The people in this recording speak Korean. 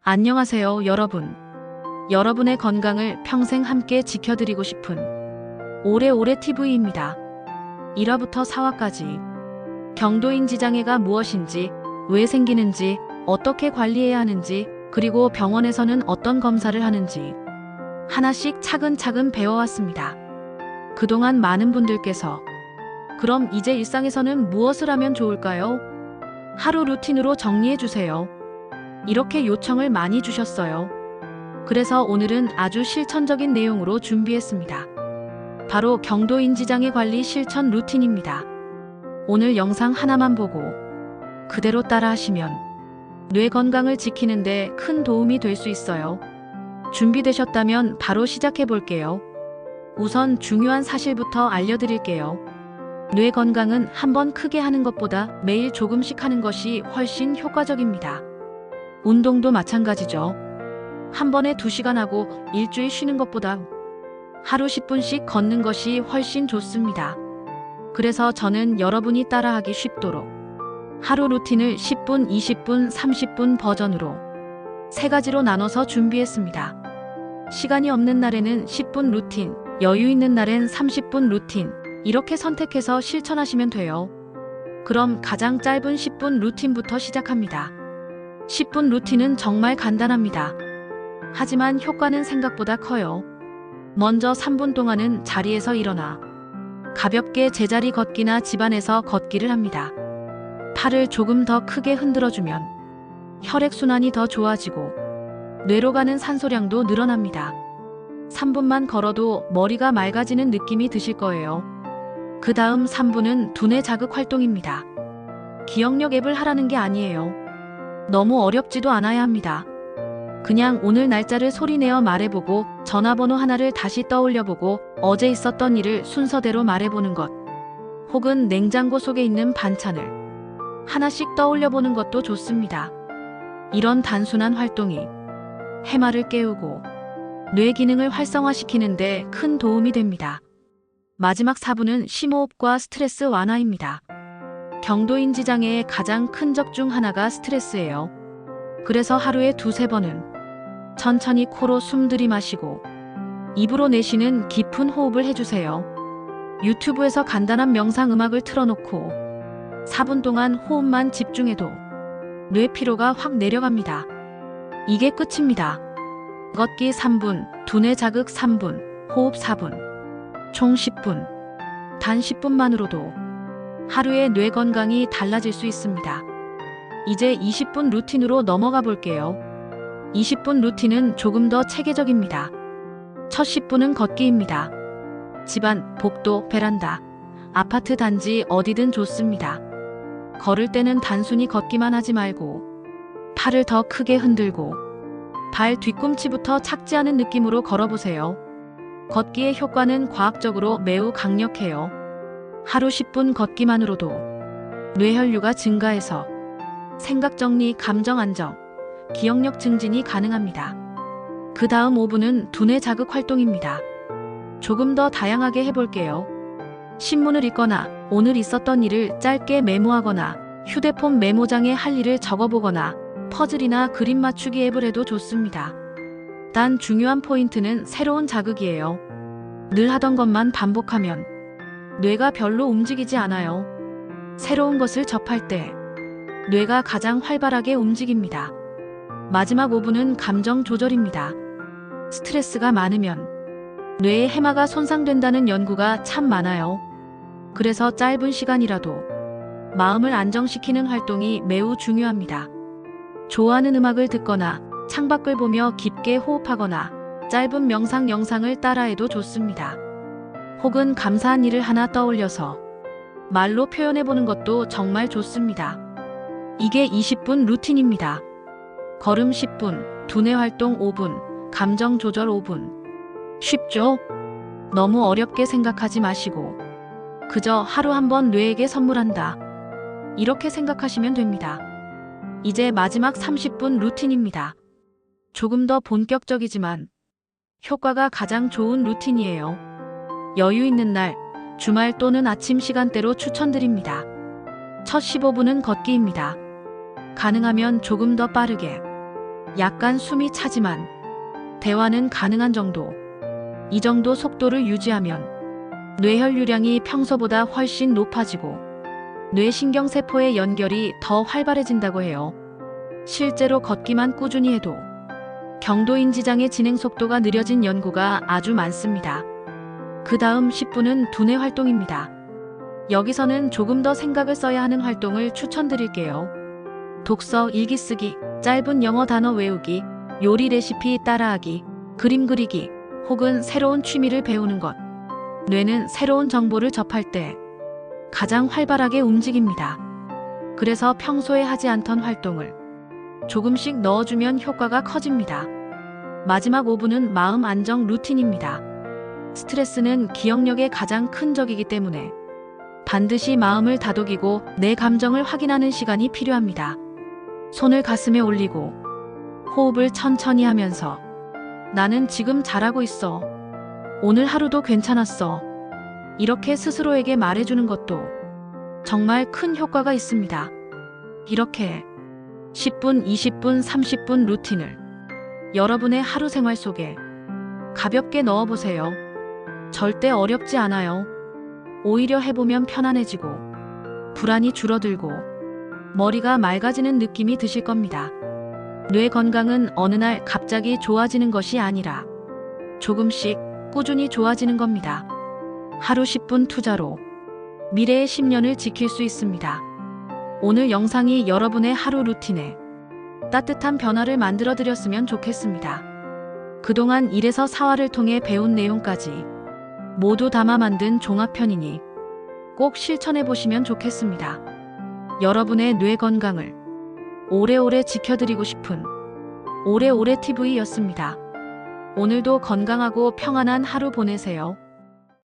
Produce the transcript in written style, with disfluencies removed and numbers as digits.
안녕하세요, 여러분. 여러분의 건강을 평생 함께 지켜드리고 싶은 오래오래 TV입니다. 1화부터 4화까지 경도인지장애가 무엇인지, 왜 생기는지, 어떻게 관리해야 하는지, 그리고 병원에서는 어떤 검사를 하는지 하나씩 차근차근 배워왔습니다. 그동안 많은 분들께서 그럼 이제 일상에서는 무엇을 하면 좋을까요? 하루 루틴으로 정리해주세요. 이렇게 요청을 많이 주셨어요. 그래서 오늘은 아주 실천적인 내용으로 준비했습니다. 바로 경도인지장애 관리 실천 루틴입니다. 오늘 영상 하나만 보고 그대로 따라 하시면 뇌 건강을 지키는데 큰 도움이 될 수 있어요. 준비되셨다면 바로 시작해 볼게요. 우선 중요한 사실부터 알려드릴게요. 뇌 건강은 한번 크게 하는 것보다 매일 조금씩 하는 것이 훨씬 효과적입니다. 운동도 마찬가지죠. 한 번에 2시간 하고 일주일 쉬는 것보다 하루 10분씩 걷는 것이 훨씬 좋습니다. 그래서 저는 여러분이 따라하기 쉽도록 하루 루틴을 10분, 20분, 30분 버전으로 3가지로 나눠서 준비했습니다. 시간이 없는 날에는 10분 루틴, 여유 있는 날엔 30분 루틴, 이렇게 선택해서 실천하시면 돼요. 그럼 가장 짧은 10분 루틴부터 시작합니다. 10분 루틴은 정말 간단합니다. 하지만 효과는 생각보다 커요. 먼저 3분 동안은 자리에서 일어나 가볍게 제자리 걷기나 집안에서 걷기를 합니다. 팔을 조금 더 크게 흔들어주면 혈액순환이 더 좋아지고 뇌로 가는 산소량도 늘어납니다. 3분만 걸어도 머리가 맑아지는 느낌이 드실 거예요. 그 다음 3분은 두뇌 자극 활동입니다. 기억력 앱을 하라는 게 아니에요. 너무 어렵지도 않아야 합니다. 그냥 오늘 날짜를 소리내어 말해보고 전화번호 하나를 다시 떠올려보고 어제 있었던 일을 순서대로 말해보는 것, 혹은 냉장고 속에 있는 반찬을 하나씩 떠올려보는 것도 좋습니다. 이런 단순한 활동이 해마를 깨우고 뇌 기능을 활성화시키는데 큰 도움이 됩니다. 마지막 4분은 심호흡과 스트레스 완화입니다. 경도인지장애의 가장 큰 적 중 하나가 스트레스예요. 그래서 하루에 2~3번은 천천히 코로 숨 들이마시고 입으로 내쉬는 깊은 호흡을 해주세요. 유튜브에서 간단한 명상 음악을 틀어놓고 4분 동안 호흡만 집중해도 뇌 피로가 확 내려갑니다. 이게 끝입니다. 걷기 3분, 두뇌 자극 3분, 호흡 4분, 총 10분. 단 10분만으로도 하루의 뇌 건강이 달라질 수 있습니다. 이제 20분 루틴으로 넘어가 볼게요. 20분 루틴은 조금 더 체계적입니다. 첫 10분은 걷기입니다. 집안, 복도, 베란다, 아파트 단지 어디든 좋습니다. 걸을 때는 단순히 걷기만 하지 말고 팔을 더 크게 흔들고 발 뒤꿈치부터 착지 않은 느낌으로 걸어보세요. 걷기의 효과는 과학적으로 매우 강력해요. 하루 10분 걷기만으로도 뇌혈류가 증가해서 생각 정리, 감정 안정, 기억력 증진이 가능합니다. 그 다음 5분은 두뇌 자극 활동입니다. 조금 더 다양하게 해볼게요. 신문을 읽거나 오늘 있었던 일을 짧게 메모하거나 휴대폰 메모장에 할 일을 적어보거나 퍼즐이나 그림 맞추기 앱을 해도 좋습니다. 단 중요한 포인트는 새로운 자극이에요. 늘 하던 것만 반복하면 뇌가 별로 움직이지 않아요. 새로운 것을 접할 때 뇌가 가장 활발하게 움직입니다. 마지막 5분은 감정 조절입니다. 스트레스가 많으면 뇌의 해마가 손상된다는 연구가 참 많아요. 그래서 짧은 시간이라도 마음을 안정시키는 활동이 매우 중요합니다. 좋아하는 음악을 듣거나 창밖을 보며 깊게 호흡하거나 짧은 명상 영상을 따라해도 좋습니다. 혹은 감사한 일을 하나 떠올려서 말로 표현해보는 것도 정말 좋습니다. 이게 20분 루틴입니다. 걸음 10분, 두뇌 활동 5분, 감정 조절 5분. 쉽죠? 너무 어렵게 생각하지 마시고 그저 하루 한 번 뇌에게 선물한다, 이렇게 생각하시면 됩니다. 이제 마지막 30분 루틴입니다. 조금 더 본격적이지만 효과가 가장 좋은 루틴이에요. 여유 있는 날, 주말 또는 아침 시간대로 추천드립니다. 첫 15분은 걷기입니다. 가능하면 조금 더 빠르게 약간 숨이 차지만 대화는 가능한 정도. 이 정도 속도를 유지하면 뇌혈류량이 평소보다 훨씬 높아지고 뇌신경세포의 연결이 더 활발해진다고 해요. 실제로 걷기만 꾸준히 해도 경도인지장의 진행 속도가 느려진 연구가 아주 많습니다. 그 다음 10분은 두뇌 활동입니다. 여기서는 조금 더 생각을 써야 하는 활동을 추천드릴게요. 독서, 일기 쓰기, 짧은 영어 단어 외우기, 요리 레시피 따라하기, 그림 그리기, 혹은 새로운 취미를 배우는 것. 뇌는 새로운 정보를 접할 때 가장 활발하게 움직입니다. 그래서 평소에 하지 않던 활동을 조금씩 넣어주면 효과가 커집니다. 마지막 5분은 마음 안정 루틴입니다. 스트레스는 기억력의 가장 큰 적이기 때문에 반드시 마음을 다독이고 내 감정을 확인하는 시간이 필요합니다. 손을 가슴에 올리고 호흡을 천천히 하면서 나는 지금 잘하고 있어. 오늘 하루도 괜찮았어. 이렇게 스스로에게 말해주는 것도 정말 큰 효과가 있습니다. 이렇게 10분, 20분, 30분 루틴을 여러분의 하루 생활 속에 가볍게 넣어보세요. 절대 어렵지 않아요. 오히려 해보면 편안해지고 불안이 줄어들고 머리가 맑아지는 느낌이 드실 겁니다. 뇌 건강은 어느 날 갑자기 좋아지는 것이 아니라 조금씩 꾸준히 좋아지는 겁니다. 하루 10분 투자로 미래의 10년을 지킬 수 있습니다. 오늘 영상이 여러분의 하루 루틴에 따뜻한 변화를 만들어 드렸으면 좋겠습니다. 그동안 1에서 4화를 통해 배운 내용까지 모두 담아 만든 종합편이니 꼭 실천해 보시면 좋겠습니다. 여러분의 뇌 건강을 오래오래 지켜드리고 싶은 오래오래 TV였습니다. 오늘도 건강하고 평안한 하루 보내세요.